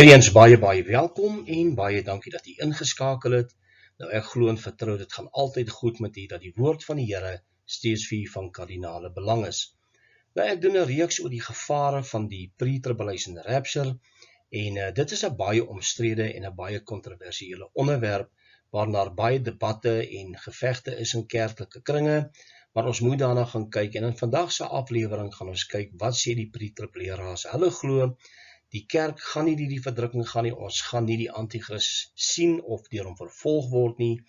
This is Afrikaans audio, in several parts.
Weer eens baie welkom en baie dankie dat u ingeskakel het. Nou ek glo en vertrou dit gaan altyd goed met u, dat die woord van die Here steeds vir u van kardinale belang is. Nou ek doen 'n reeks oor die gevare van die pre-tribulation rapture en dit is 'n baie omstrede en 'n baie kontroversiële onderwerp waarna baie debatte en gevegte is in kerklike kringe, maar ons moet daarna gaan kyk en in vandag se aflewering gaan ons kyk wat sê die pre-tribuleraars. Hulle glo die kerk gaan nie die verdrukking gaan nie, ons gaan nie die antichrist sien of deur hom vervolg word nie,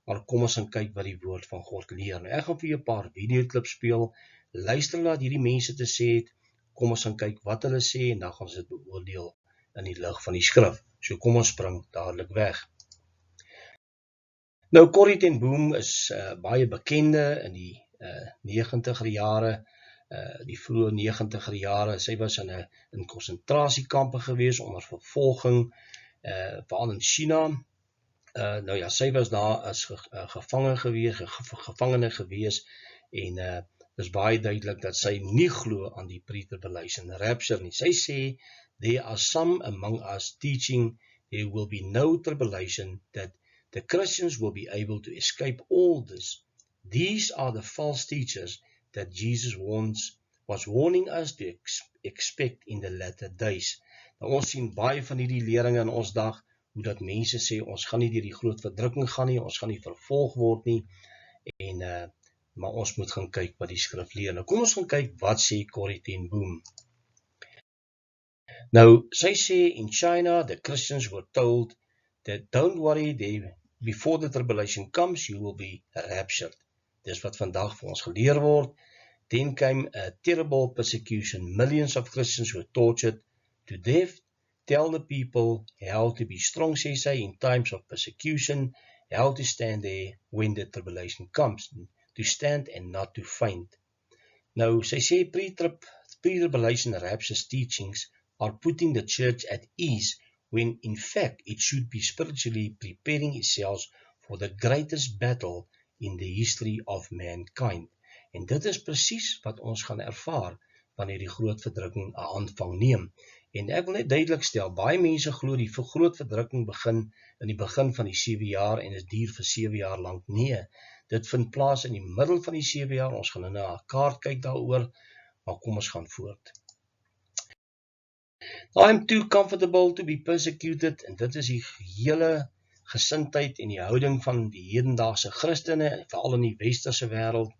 maar kom ons gaan kyk wat die woord van God leer. Nou, ek gaan vir julle 'n paar videoklips speel, luister wat hierdie mense te sê het, kom ons gaan kyk wat hulle sê en dan gaan ons dit beoordeel in die lig van die skrif. So kom ons spring dadelik weg. Nou Corrie ten Boom is baie bekende in die 90er jare, die vroeë 90er jare. Sy was in konsentrasiekampe gewees onder vervolging, veral in China. Nou ja, sy was daar as gevangene gewees en is baie duidelik dat sy nie glo aan die pre-tribulation rapture nie. Sy sê, there are some among us teaching there will be no tribulation, that the Christians will be able to escape all this. These are the false teachers that Jesus was warning us to expect in the latter days. Nou ons sien baie van hierdie leringe in ons dag, hoe dat mense sê, ons gaan nie deur die groot verdrukking gaan nie, ons gaan nie vervolg word nie, maar ons moet gaan kyk wat die skrif leer. Nou kom ons gaan kyk wat sê Corrie ten Boom. Nou, sy sê, in China, the Christians were told that don't worry, before the tribulation comes, you will be raptured. Dis wat vandag vir ons geleer word. Then came a terrible persecution. Millions of Christians were tortured to death. Tell the people how to be strong, says sy, in times of persecution, how to stand there when the tribulation comes, to stand and not to faint. Nou, sy sê pre-tribulation rapture's teachings are putting the church at ease, when in fact it should be spiritually preparing itself for the greatest battle in the history of mankind. En dit is presies wat ons gaan ervaar wanneer die groot verdrukking 'n aanvang neem. En ek wil net duidelik stel, baie mense glo die groot verdrukking begin in die begin van die 7 jaar en dit duur vir 7 jaar lank. Nee, dit vind plaas in die middel van die 7 jaar. Ons gaan nou na 'n kaart kyk daaroor, maar kom ons gaan voort. I am too comfortable to be persecuted, en dit is die hele gesindheid en die houding van die hedendaagse Christene, veral in die westerse wêreld.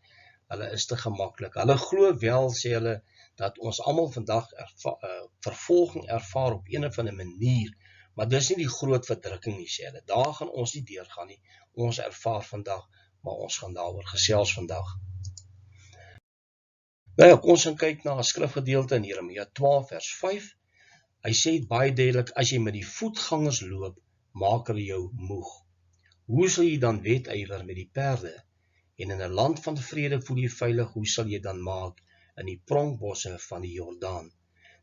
Hulle is te gemaklik. Hulle glo wel, sê hulle, dat ons almal vandag vervolging ervaar op een of ander manier, maar dis nie die groot verdrukking nie, sê hulle. Daar gaan ons nie deurgaan nie. Ons ervaar vandag, maar ons gaan daaroor gesels vandag. Nou ja, kom ons gaan kyk na 'n skrifgedeelte in Jeremia 12 vers 5. Hy sê baie duidelik, as jy met die voetgangers loop, maak hulle jou moeg. Hoe sal jy dan wedywer met die perde? En in 'n land van vrede voel jy veilig, hoe sal jy dan maak in die pronkbosse van die Jordaan?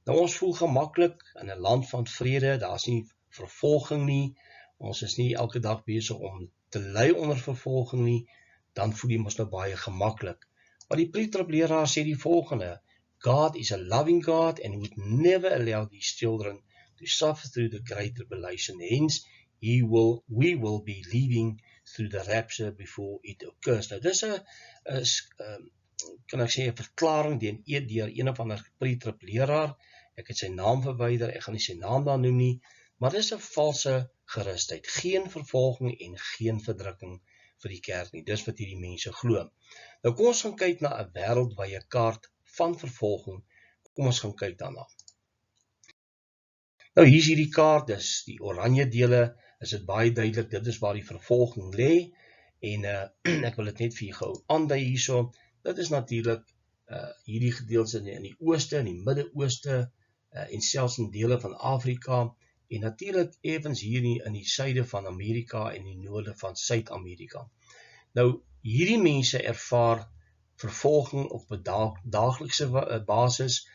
Nou ons voel gemaklik in 'n land van vrede, daar's nie vervolging nie, ons is nie elke dag besig om te ly onder vervolging nie, dan voel jy mos nou baie gemaklik. Maar die pre-tribuleraars sê die volgende, God is a loving God and would never allow these children to suffer through the great tribulation. Hence, we will be leaving through the rapture before it occurs. Nou, dis kan ek sê, 'n verklaring deur een of ander pre-tribuleraar. Ek het sy naam verwyder, ek gaan nie sy naam daar noem nie, maar dis 'n valse gerusheid. Geen vervolging en geen verdrukking vir die kerk nie. Dis wat hierdie mense glo. Nou kom ons gaan kyk na 'n wêreldwye kaart van vervolging. Kom ons gaan kyk daarna. Nou hier is hierdie kaart, dis die oranje dele, is dit baie duidelik, dit is waar die vervolging lê, en ek wil dit net vir julle gou aandui hierso. Dit is natuurlik hierdie gedeeltes in die ooste, in die Midde-Ooste, en selfs in dele van Afrika, en natuurlik evens hier in die suide van Amerika en die noorde van Suid-Amerika. Nou, hierdie mense ervaar vervolging op 'n daaglikse basis,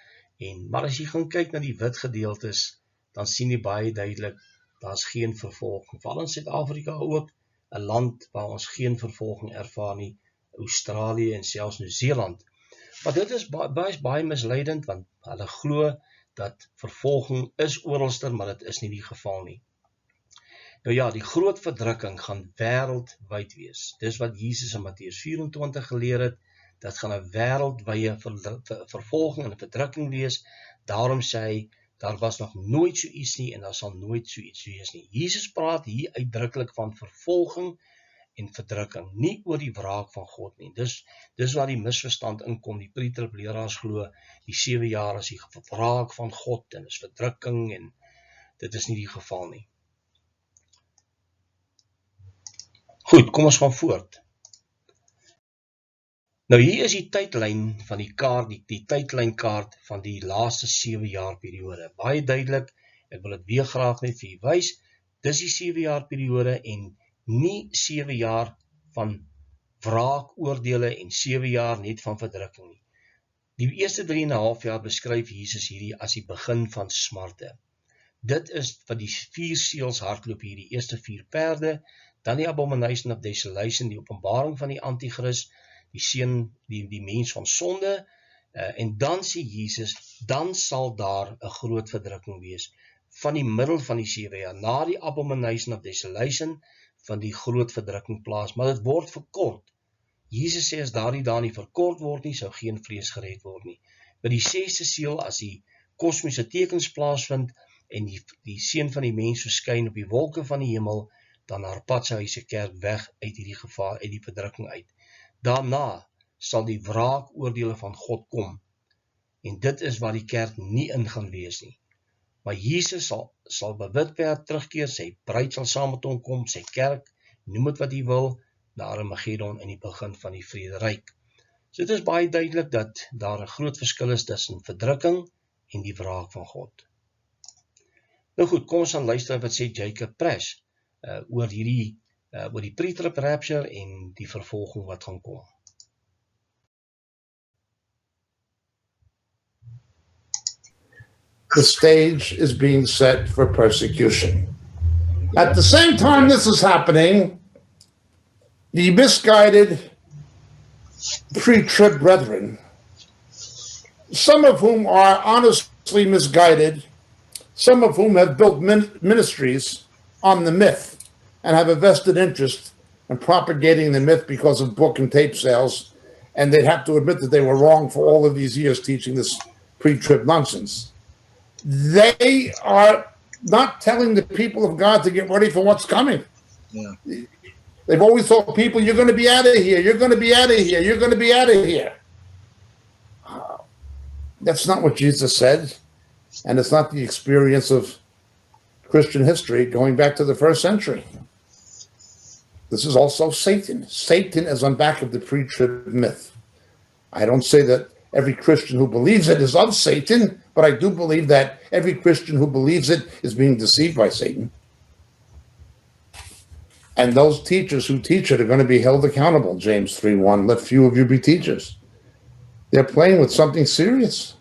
maar as jy gaan kyk na die wit gedeeltes, dan sien jy baie duidelik, daar's geen vervolging. Veral in Suid-Afrika ook, 'n land waar ons geen vervolging ervaar nie, Australië en selfs Nieu-Seeland. Maar dit is baie misleidend, want hulle glo dat vervolging is oralster, maar dit is nie die geval nie. Nou ja, die groot verdrukking gaan wêreldwyd wees. Dis wat Jesus in Matteus 24 geleer het, dat gaan 'n wêreldwye vervolging en verdrukking wees. Daarom sê hy, daar was nog nooit so iets nie en daar sal nooit so iets wees nie. Jesus praat hier uitdruklik van vervolging en verdrukking, nie oor die wraak van God nie. Dis waar die misverstand inkom. Die pre-trib-leraars glo, die 7 jaar is die wraak van God en is verdrukking en dit is nie die geval nie. Goed, kom ons gaan voort. Nou hier is die tydlyn van die kaart, die tydlynkaart van die laaste 7 jaar periode. Baie duidelik, ek wil dit weer graag net vir u wys, dis die 7 jaar periode en nie 7 jaar van wraakoordele en 7 jaar net van verdrukking nie. Die eerste 3,5 jaar beskryf Jesus hierdie as die begin van smarte. Dit is wat die 4 seels hardloop hier, die eerste 4 perde, dan die abomination of desolation, die openbaring van die antichrist, die seun, die mens van sonde, en dan sê Jesus, dan sal daar 'n groot verdrukking wees, van die middel van die 7 jaar, na die abomination of desolation, van die groot verdrukking plaas, maar dit word verkort. Jesus sê as daardie dae nie verkort word nie, sou geen vlees gered word nie. By die 6ste seël, as die kosmiese tekens plaasvind, en die seun van die mens verskyn op die wolke van die hemel, dan herpat hy sy kerk weg uit hierdie gevaar, uit die verdrukking uit. Daarna sal die wraakoordele van God kom, en dit is waar die kerk nie in gaan wees nie. Maar Jesus sal bewit werd terugkeer, sy bruid sal saam met hom kom, sy kerk, noem dit wat hy wil, na Armageddon in die begin van die vrederyk. So dit is baie duidelik dat daar 'n groot verskil is tussen verdrukking en die wraak van God. Nou goed, kom ons gaan luister wat sê Jacob Prasch oor die pre-trib rapture en die vervolging wat gaan kom. The stage is being set for persecution. At the same time this is happening, the misguided pre-trib brethren, some of whom are honestly misguided, some of whom have built ministries on the myth and have a vested interest in propagating the myth because of book and tape sales, and they'd have to admit that they were wrong for all of these years teaching this pre-trib nonsense. They are not telling the people of God to get ready for what's coming. Yeah. They've always told people, you're going to be out of here, you're going to be out of here, you're going to be out of here. That's not what Jesus said, and it's not the experience of Christian history going back to the 1st century. This is also Satan. Satan is on back of the pre-trib myth. I don't say that every Christian who believes it is of Satan, but I do believe that every Christian who believes it is being deceived by Satan. And those teachers who teach it are going to be held accountable, James 3:1. Let few of you be teachers. They're playing with something serious.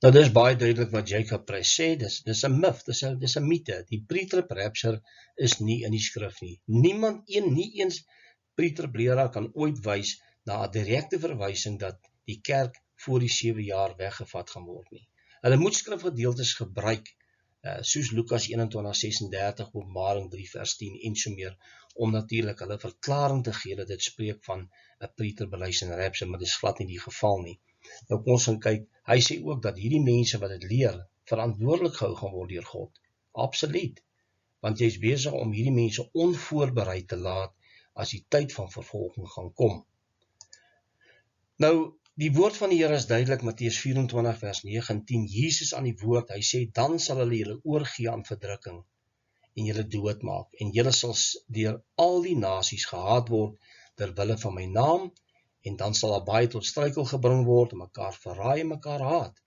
Nou dis baie duidelik wat Jacob Prasch sê, dis 'n myth, dis 'n mite. Die pre-trib rapture is nie in die skrif nie. Nie eens pre-trib leraar kan ooit wys na 'n direkte verwysing dat die kerk voor die 7 jaar weggevat gaan word nie. Hulle moet skrifgedeeltes gebruik, soos Lukas 21:36, Openbaring 3:10 en so meer, om natuurlik hulle verklaring te gee dat dit spreek van 'n pre-tribulation rapture, maar dit is glad nie die geval nie. Nou kom ons gaan kyk, hy sê ook dat hierdie mense wat dit leer, verantwoordelik gehou gaan word deur God. Absoluut. Want jy is besig om hierdie mense onvoorbereid te laat as die tyd van vervolging gaan kom. Nou, die woord van die Here is duidelik, Matteus 24 vers 9 en 10, Jesus aan die woord, hy sê, dan sal hulle julle oorgee aan verdrukking en julle doodmaak, en julle sal deur al die nasies gehaat word ter wille van my naam, en dan sal daar baie tot struikel gebring word, en mekaar verraai en mekaar haat.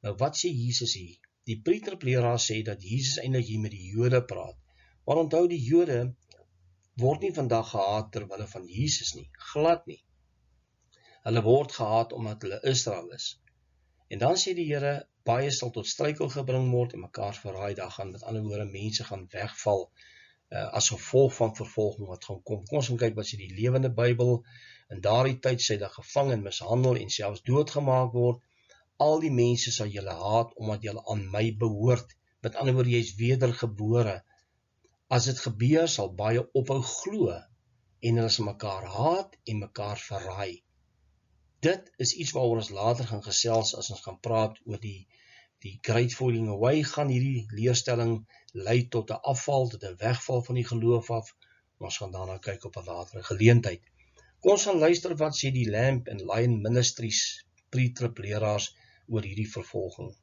Nou wat sê Jesus hier? Die pre-trib leraar sê dat Jesus eintlik hier met die Jode praat, maar onthou die Jode word nie vandag gehaat ter wille van Jesus nie, glad nie. Hulle word gehaat omdat hulle Israel is. En dan sê die Here, baie sal tot struikel gebring word en mekaar verraai, daar gaan met ander woorde mense gaan wegval as gevolg van vervolging wat gaan kom. Kom ons gaan kyk wat sê die Lewende Bybel. In daardie tyd sê dat gevang en mishandel en selfs doodgemaak word al die mense sal julle haat, omdat julle aan my behoort. Met ander woorde, jy is wedergebore. As dit gebeur, sal baie ophou glo, en hulle sal mekaar haat en mekaar verraai. Dit is iets waaroor ons later gaan gesels, as ons gaan praat oor die Great Falling Away, gaan hierdie leerstelling lei tot 'n afval, tot 'n wegval van die geloof af. Ons gaan daarna kyk op 'n latere geleentheid. Kom ons gaan luister wat sê die Lamp and Lion Ministries pre-trib leraars oor hierdie vervolging.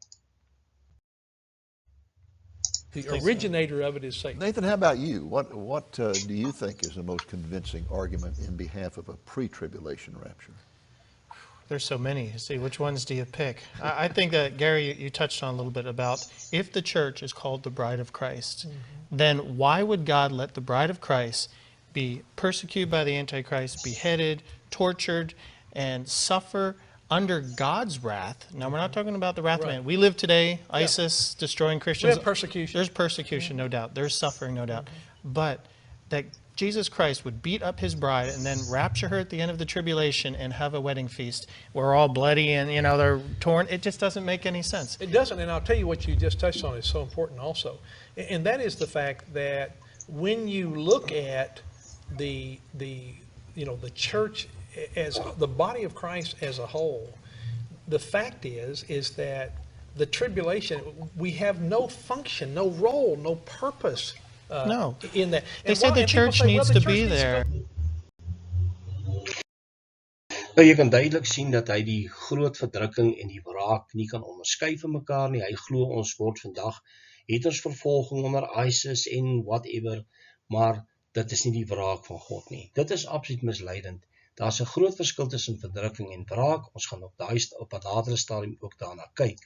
The originator of it is Satan. Nathan, how about you? What do you think is the most convincing argument in behalf of a pre-tribulation rapture? There's so many. See, which ones do you pick? I think that, Gary, you touched on a little bit about if the church is called the bride of Christ, then why would God let the bride of Christ be persecuted by the Antichrist, beheaded, tortured, and suffer under God's wrath? Now, we're not talking about the wrath of man. We live today, ISIS destroying Christians. We have persecution. There's persecution, no doubt. There's suffering, no doubt. But that Jesus Christ would beat up his bride and then rapture her at the end of the tribulation and have a wedding feast. We're all bloody and, they're torn. It just doesn't make any sense. It doesn't, and I'll tell you what you just touched on is so important also. And that is the fact that when you look at the church as the body of Christ as a whole, the fact is that the tribulation, we have no function, no role, no purpose No. in that. They said the church needs to be there. Nou, jy kan duidelik sien dat hy die groot verdrukking en die wraak nie kan onderskei van mekaar nie. Hy glo ons word vandag, het ons vervolging onder ISIS en whatever, maar dit is nie die wraak van God nie. Dit is absoluut misleidend. Daar's 'n groot verskil tussen verdrukking en wraak. Ons gaan op 'n latere stadium ook daarna kyk.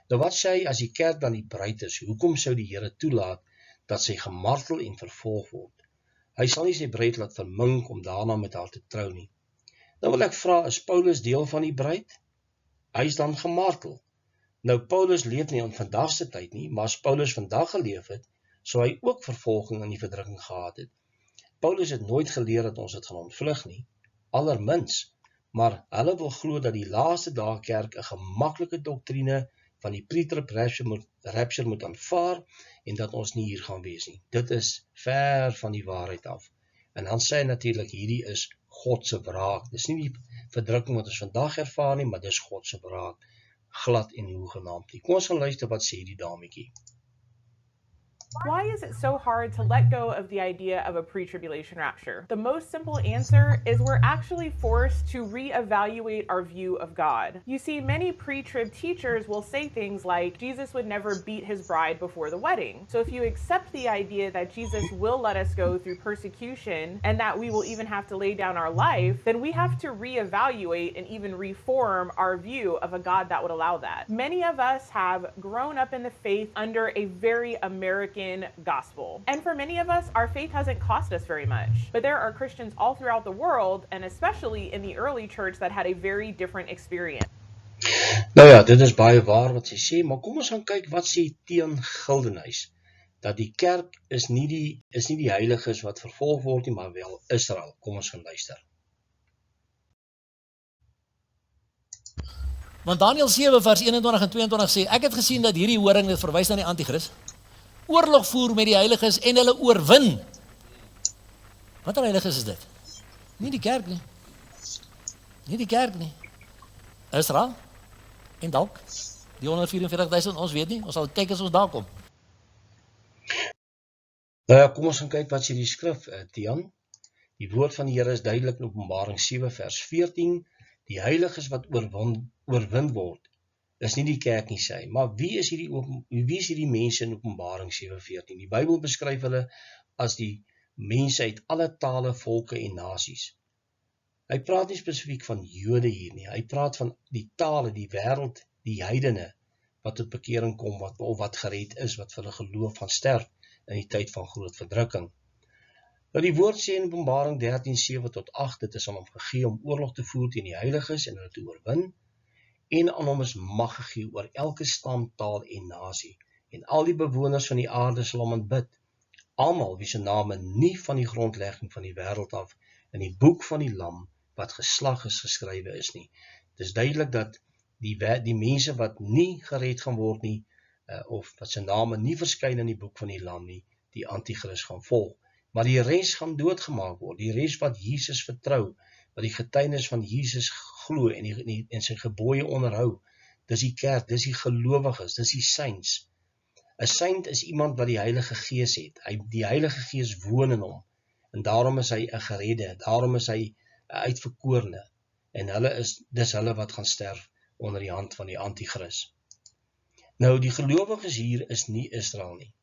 Nou wat sê hy as die kerk dan die bruid is? Hoekom sou die Here toelaat dat sy gemartel en vervolg word? Hy sal nie sy bruid laat vermink om daarna met haar te trou nie. Nou wil ek vra, is Paulus deel van die bruid? Hy is dan gemartel. Nou Paulus leef nie in vandag se tyd nie, maar as Paulus vandag geleef het, sou hy ook vervolging en die verdrukking gehad het. Paulus het nooit geleer dat ons dit gaan ontvlug nie, allermins, maar hulle wil glo dat die laaste dae kerk 'n gemaklike doktrine van die pre-trib rapture moet aanvaar en dat ons nie hier gaan wees nie. Dit is ver van die waarheid af. En dan sê hy natuurlik, hierdie is God se wraak. Dis nie die verdrukking wat ons vandag ervaar nie, maar dis God se wraak. Glad en hoegenaamd nie. Kom ons gaan luister wat sê die dametjie. Why is it so hard to let go of the idea of a pre-tribulation rapture? The most simple answer is we're actually forced to reevaluate our view of God. You see, many pre-trib teachers will say things like, Jesus would never beat his bride before the wedding. So if you accept the idea that Jesus will let us go through persecution and that we will even have to lay down our life, then we have to reevaluate and even reform our view of a God that would allow that. Many of us have grown up in the faith under a very American gospel. And for many of us, our faith hasn't cost us very much. But there are Christians all throughout the world, and especially in the early church, that had a very different experience. Nou ja, dit is baie waar wat sy sê, maar kom ons gaan kyk wat sê Teen Gildenhuys. Dat die kerk is nie die heiliges wat vervolg word nie, maar wel Israel. Kom ons gaan luister. Want Daniël 7 vers 21 en 22 sê, ek het gesien dat hierdie horing dit verwys na die Antichrist, oorlog voer met die heiliges en hulle oorwin. Wat heiliges is dit? Nie die kerk nie. Nie die kerk nie. Israel en dalk die 144.000, ons weet nie, ons sal kyk as ons daar kom. Nou ja, kom ons gaan kyk wat sê die skrif, Tian. Die woord van die Here is duidelik in Openbaring 7 vers 14, die heiliges wat oorwin word, is nie die kerk nie sê, maar wie is hierdie mense in Openbaring 7:14? Die Bybel beskryf hulle as die mense uit alle tale, volke en nasies. Hy praat nie spesifiek van Jode hier nie, hy praat van die tale, die wêreld, die heidene, wat tot bekering kom, wat gered is, wat vir hulle geloof gaan sterf in die tyd van groot verdrukking. Nou die woord sê in Openbaring 13:7-8, dit is aan hom gegee om oorlog te voer teen die heiliges en hulle te oorwin, en aan hom is mag gegee oor elke stam, taal en nasie, en al die bewoners van die aarde sal hom aanbid, almal wie se name nie van die grondlegging van die wêreld af in die boek van die lam wat geslag is geskrywe is nie. Dit is duidelik dat die mense wat nie gered gaan word nie, of wat sy name nie verskyn in die boek van die Lam nie, die Antichrist gaan volg. Maar die res gaan doodgemaak word, die res wat Jesus vertrou, wat die getuienis van Jesus glo en sy gebooie onderhou, dis die kerk, dis die gelowiges, dis die saints. 'n Saint is iemand wat die Heilige Gees het, die Heilige Gees woon in hom, en daarom is hy 'n geredde, daarom is hy 'n uitverkorene, en dis hulle wat gaan sterf onder die hand van die Antichrist. Nou, die gelowiges hier is nie Israel nie.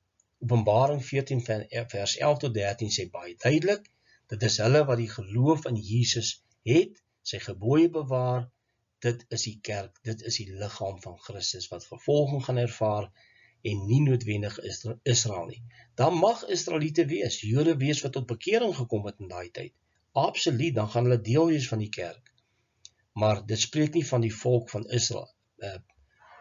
Openbaring 14 vers 11 tot 13 sê baie duidelik, dit is hulle wat die geloof in Jesus het, sy gebooie bewaar, dit is die kerk, dit is die liggaam van Christus, wat vervolging gaan ervaar, en nie noodwendig Israel nie. Dan mag Israeliete wees, Jode wees wat tot bekering gekom het in daai tyd. Absoluut, dan gaan hulle deel wees van die kerk. Maar dit spreek nie van die volk van Israel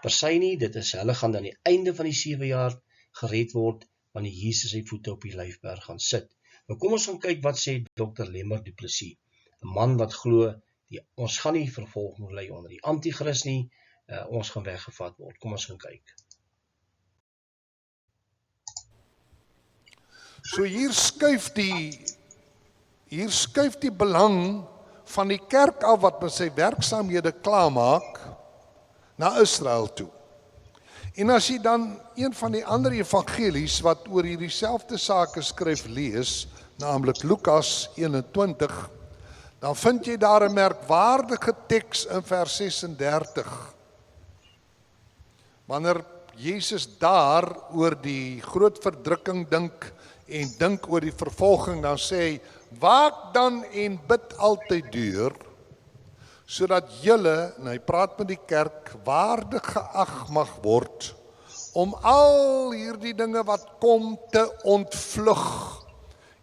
per se nie, dit is, hulle gaan aan die einde van die 7 jaar gered word, wanneer Jesus sy voete op die Olyfberg gaan sit. Nou kom ons gaan kyk wat sê Dr. Lemmer Du Plessis, 'n man wat glo, ons gaan nie vervolging lei onder die Antichrist nie, ons gaan weggevat word. Kom ons gaan kyk. So hier skuif die belang van die kerk af wat met sy werksaamhede klaarmaak na Israel toe. En as jy dan een van die ander evangelies wat oor hierdie selfde sake skryf lees, naamlik Lukas 21, dan vind jy daar 'n merkwaardige teks in vers 36. Wanneer Jesus daar oor die groot verdrukking dink en dink oor die vervolging, dan sê hy, waak dan en bid altyd deur, sodat julle, en hy praat met die kerk, waardig geag mag word, om al hierdie dinge wat kom te ontvlug,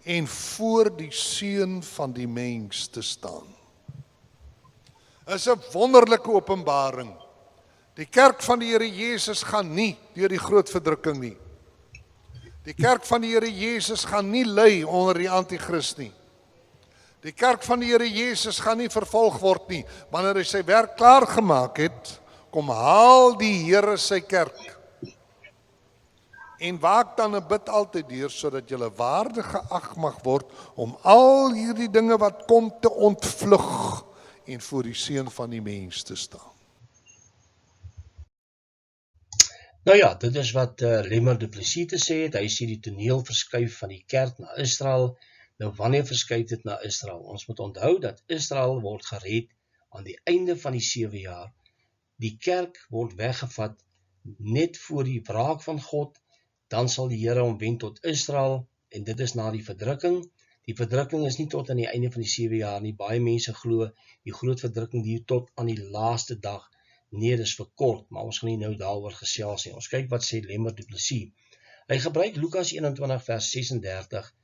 en voor die seun van die mens te staan. Is 'n wonderlike openbaring. Die kerk van die Here Jesus gaan nie deur die groot verdrukking nie. Die kerk van die Here Jesus gaan nie ly onder die Antichrist nie. Die kerk van die Here Jesus gaan nie vervolg word nie. Wanneer hy sy werk klaar gemaak het, kom haal die Here sy kerk. En waak dan en bid altyd deur, sodat julle waardig geag mag word, om al hierdie dinge wat kom te ontvlug, en voor die seun van die mens te staan. Nou ja, dit is wat Lemmer Du Plessis te sê het. Hy sê die toneel verskuif van die kerk na Israel. Nou wanneer verskuif dit na Israel? Ons moet onthou dat Israel word gered aan die einde van die 7 jaar. Die kerk word weggevat net voor die wraak van God. Dan sal die Here omwend tot Israel, en dit is na die verdrukking. Die verdrukking is nie tot aan die einde van die 7 jaar nie. Baie mense glo die groot verdrukking duur tot aan die laaste dag. Nee, dis vir kort, maar ons gaan nie nou daaroor gesels nie. Ons kyk wat sê Lemmer Du Plessis. Hy gebruik Lukas 21 vers 36,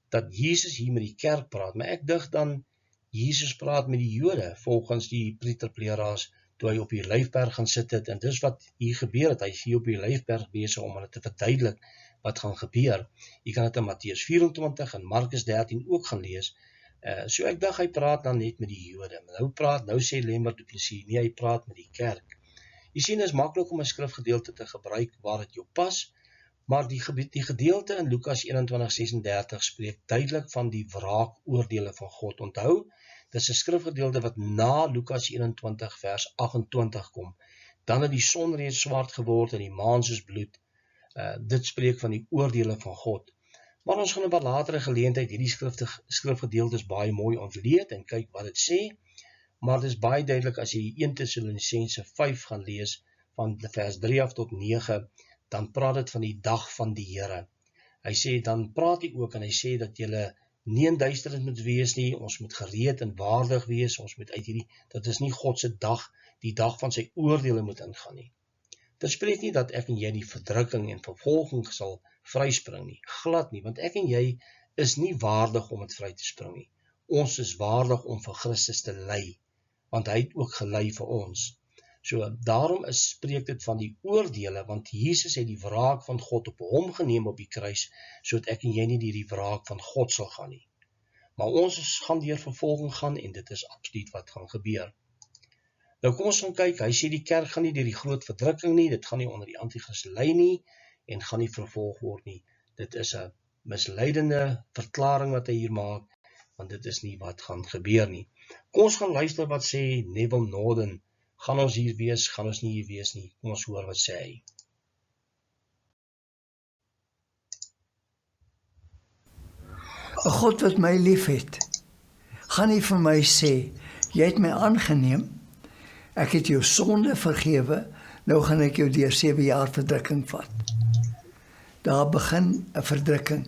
dat Jesus hier met die kerk praat, maar ek dink dan, Jesus praat met die Jode, volgens die preterpleeraars, toe hy op die Olyfberg gaan sit het, en dis wat hier gebeur het, hy is hier op die Olyfberg besig om hulle te verduidelik wat gaan gebeur. Jy kan dit in Matteus 24 en Markus 13 ook gaan lees. So ek dink hy praat dan net met die Jode. Nou sê Lemmer Du Plessis, nee, hy praat met die kerk. Jy sien, dit is maklik om 'n skrifgedeelte te gebruik waar dit jou pas, maar die gedeelte in Lukas 21:36 spreek duidelik van die wraakoordele van God. Onthou, dit is 'n skrifgedeelte wat na Lukas 21 vers 28 kom. Dan het die son reeds swart geword en die maan soos bloed. Dit spreek van die oordele van God. Maar ons gaan op 'n latere geleentheid hierdie skrifgedeeltes baie mooi ontleed en kyk wat dit sê. Maar dit is baie duidelik as jy 1 Tessalonisense 5 gaan lees, van vers 3 af tot 9, dan praat dit van die dag van die Here. Hy sê, dan praat hy ook en hy sê dat julle nie in duisternis moet wees nie, ons moet gereed en waardig wees, ons moet uit dat is nie God se dag, die dag van sy oordele moet ingaan nie. Dit spreek nie dat ek en jy die verdrukking en vervolging sal vryspring nie, glad nie, want ek en jy is nie waardig om het vry te spring nie. Ons is waardig om vir Christus te ly, want hy het ook gelei vir ons. So daarom spreek dit van die oordele, want Jesus het die wraak van God op hom geneem op die kruis, sodat ek en jy nie die wraak van God sal gaan nie. Maar ons gaan deur vervolging gaan, en dit is absoluut wat gaan gebeur. Nou kom ons gaan kyk, hy sê die kerk gaan nie deur die groot verdrukking nie, dit gaan nie onder die anti-kris lei nie, en gaan nie vervolg word nie. Dit is 'n misleidende verklaring wat hy hier maak, want dit is nie wat gaan gebeur nie. Kom ons gaan luister wat sê Neville Norden. Gaan ons hier wees, gaan ons nie hier wees nie. Kom ons hoor wat sê hy. Een God wat my lief het, gaan nie vir my sê, jy het my aangeneem, ek het jou sonde vergewe, nou gaan ek jou deur 7 jaar verdrukking vat. Daar begin 'n verdrukking,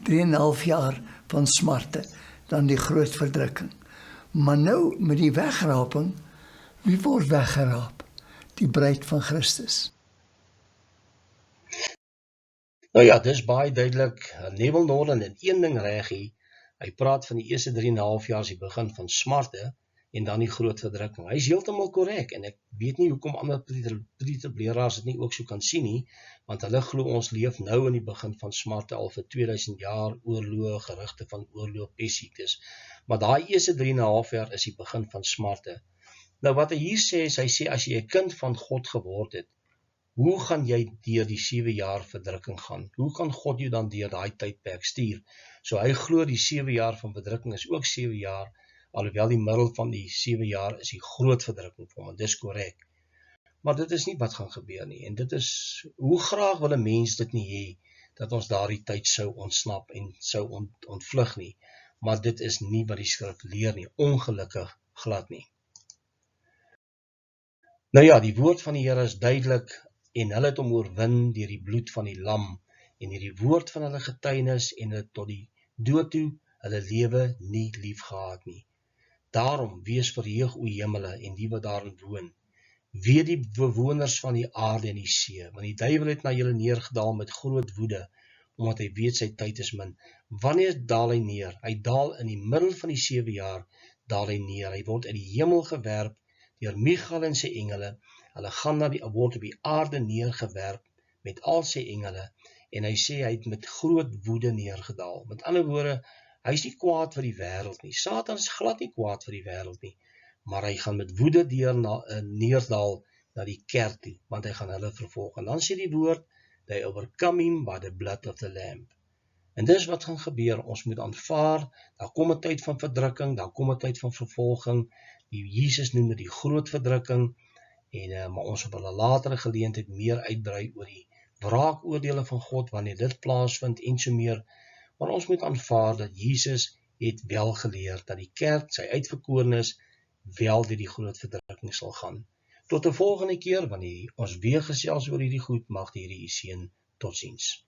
3,5 jaar van smarte, dan die groot verdrukking. Maar nou met die wegraping, wie word weggeraap? Die bruid van Christus. Nou ja, dis baie duidelik. Neville Norden het een ding reg hier. Hy praat van die eerste 3,5 jaar as die begin van smarte en dan die groot verdrukking. Hy is heeltemal korrek en ek weet nie hoekom ander preterbleeraars dit nie ook so kan sien nie, want hulle glo ons leef nou in die begin van smarte al vir 2000 jaar, oorloë, gerugte van oorlog, pessiektes. Maar daai eerste 3,5 jaar is die begin van smarte. Nou wat hy hier sê is, hy sê as jy 'n kind van God geword het, hoe gaan jy deur die 7 jaar verdrukking gaan? Hoe kan God jou dan deur daai tydperk stuur? So hy glo die 7 jaar van verdrukking is ook 7 jaar, alhoewel die middel van die 7 jaar is die groot verdrukking vir hom, en dis korrek. Maar dit is nie wat gaan gebeur nie, en dit is, hoe graag wil 'n mens dit nie hê, dat ons daardie tyd sou ontsnap en sou ontvlug nie, maar dit is nie wat die skrif leer nie, ongelukkig glad nie. Nou ja, die woord van die Here is duidelik, en hulle het hom oorwin deur die bloed van die lam, en deur die woord van hulle getuienis, en hulle tot die dood toe, hulle lewe nie lief gehad nie. Daarom, wees verheug o hemele, en die wat daarin woon. Weet die bewoners van die aarde en die see, want die duiwel het na julle neergedaal met groot woede, omdat hy weet sy tyd is min. Wanneer daal hy neer? Hy daal in die middel van die 7 jaar, daal hy neer. Hy word uit die hemel gewerp, deur Michael en sy engele. Hulle gaan word op die aarde neergewerp, met al sy engele, en hy sê hy het met groot woede neergedaal. Met ander woorde, hy is nie kwaad vir die wêreld nie. Satan is glad nie kwaad vir die wêreld nie, maar hy gaan met woede neerdaal na die kerk toe, want hy gaan hulle vervolg. En dan sê die woord, they overcome him by the blood of the Lamb. En dis wat gaan gebeur, ons moet aanvaar, daar kom 'n tyd van verdrukking, daar kom 'n tyd van vervolging, die Jesus noem dit die groot verdrukking, en maar ons op 'n latere geleentheid meer uitbrei oor die wraakoordele van God, wanneer dit plaasvind en so meer, maar ons moet aanvaar dat Jesus het wel geleer, dat die kerk, sy uitverkorenes, wel deur die groot verdrukking sal gaan. Tot 'n volgende keer, wanneer ons weer gesels oor hierdie goed, mag die Here u seën. Totsiens.